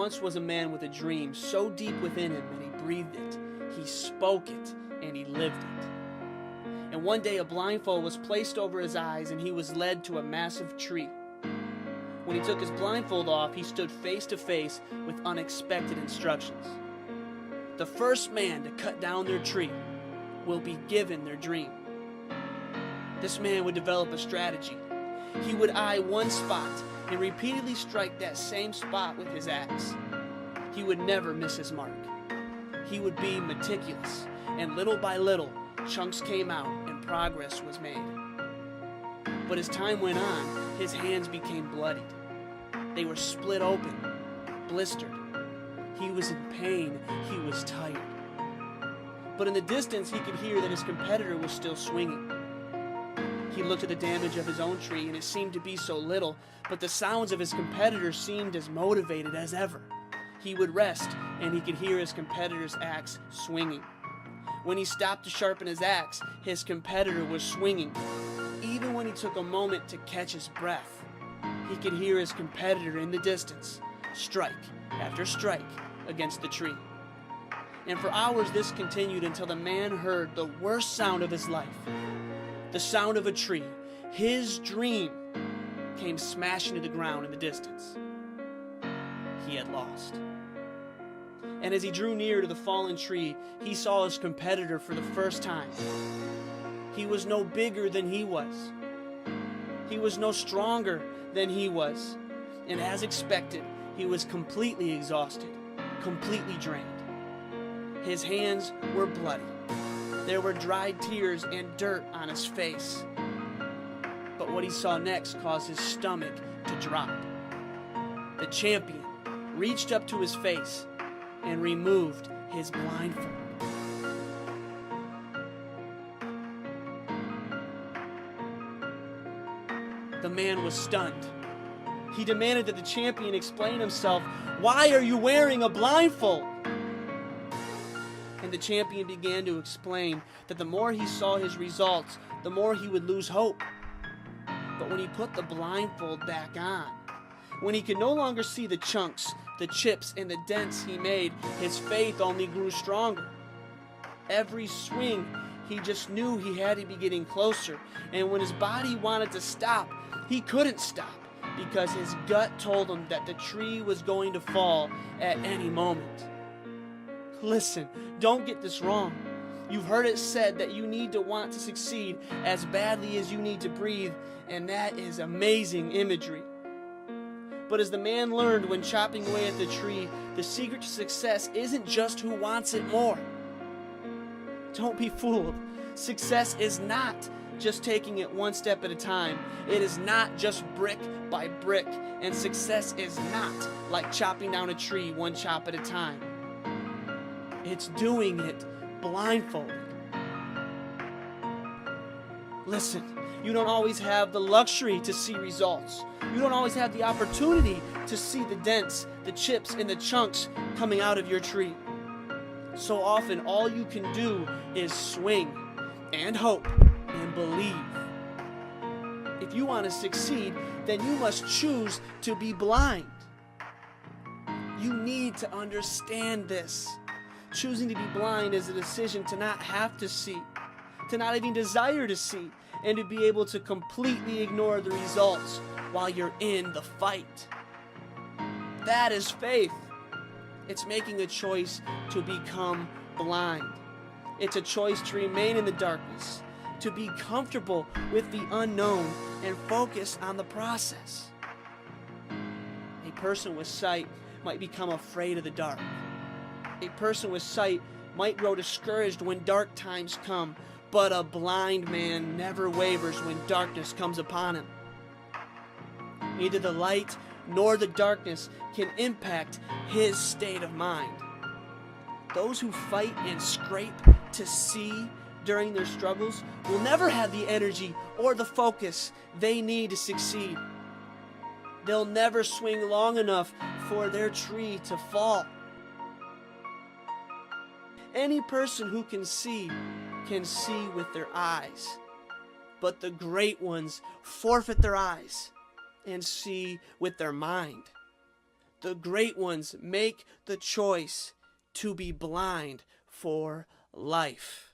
once was a man with a dream so deep within him that he breathed it, he spoke it, and he lived it. And one day a blindfold was placed over his eyes and he was led to a massive tree. When he took his blindfold off, he stood face to face with unexpected instructions. The first man to cut down their tree will be given their dream. This man would develop a strategy. He would eye one spot and repeatedly strike that same spot with his axe. He would never miss his mark. He would be meticulous, and little by little, chunks came out and progress was made. But as time went on, his hands became bloodied. They were split open, blistered. He was in pain. He was tired. But in the distance, he could hear that his competitor was still swinging. He looked at the damage of his own tree, and it seemed to be so little, but the sounds of his competitor seemed as motivated as ever. He would rest, and he could hear his competitor's axe swinging. When he stopped to sharpen his axe, his competitor was swinging. Even when he took a moment to catch his breath, he could hear his competitor in the distance, strike after strike against the tree. And for hours this continued until the man heard the worst sound of his life. The sound of a tree, his dream, came smashing to the ground in the distance. He had lost. And as he drew near to the fallen tree, he saw his competitor for the first time. He was no bigger than he was. He was no stronger than he was. And as expected, he was completely exhausted, completely drained. His hands were bloody. There were dried tears and dirt on his face. But what he saw next caused his stomach to drop. The champion reached up to his face and removed his blindfold. The man was stunned. He demanded that the champion explain himself. Why are you wearing a blindfold? And the champion began to explain that the more he saw his results, the more he would lose hope. But when he put the blindfold back on, when he could no longer see the chunks, the chips, and the dents he made, his faith only grew stronger. Every swing, he just knew he had to be getting closer. And when his body wanted to stop, he couldn't stop because his gut told him that the tree was going to fall at any moment. Listen, don't get this wrong. You've heard it said that you need to want to succeed as badly as you need to breathe, and that is amazing imagery. But as the man learned when chopping away at the tree, the secret to success isn't just who wants it more. Don't be fooled. Success is not just taking it one step at a time. It is not just brick by brick. And success is not like chopping down a tree one chop at a time. It's doing it blindfolded. Listen, you don't always have the luxury to see results. You don't always have the opportunity to see the dents, the chips, and the chunks coming out of your tree. So often, all you can do is swing and hope and believe. If you want to succeed, then you must choose to be blind. You need to understand this. Choosing to be blind is a decision to not have to see, to not even desire to see, and to be able to completely ignore the results while you're in the fight. That is faith. It's making a choice to become blind. It's a choice to remain in the darkness, to be comfortable with the unknown and focus on the process. A person with sight might become afraid of the dark. A person with sight might grow discouraged when dark times come, but a blind man never wavers when darkness comes upon him. Neither the light nor the darkness can impact his state of mind. Those who fight and scrape to see during their struggles will never have the energy or the focus they need to succeed. They'll never swing long enough for their tree to fall. Any person who can see with their eyes, but the great ones forfeit their eyes and see with their mind. The great ones make the choice to be blind for life.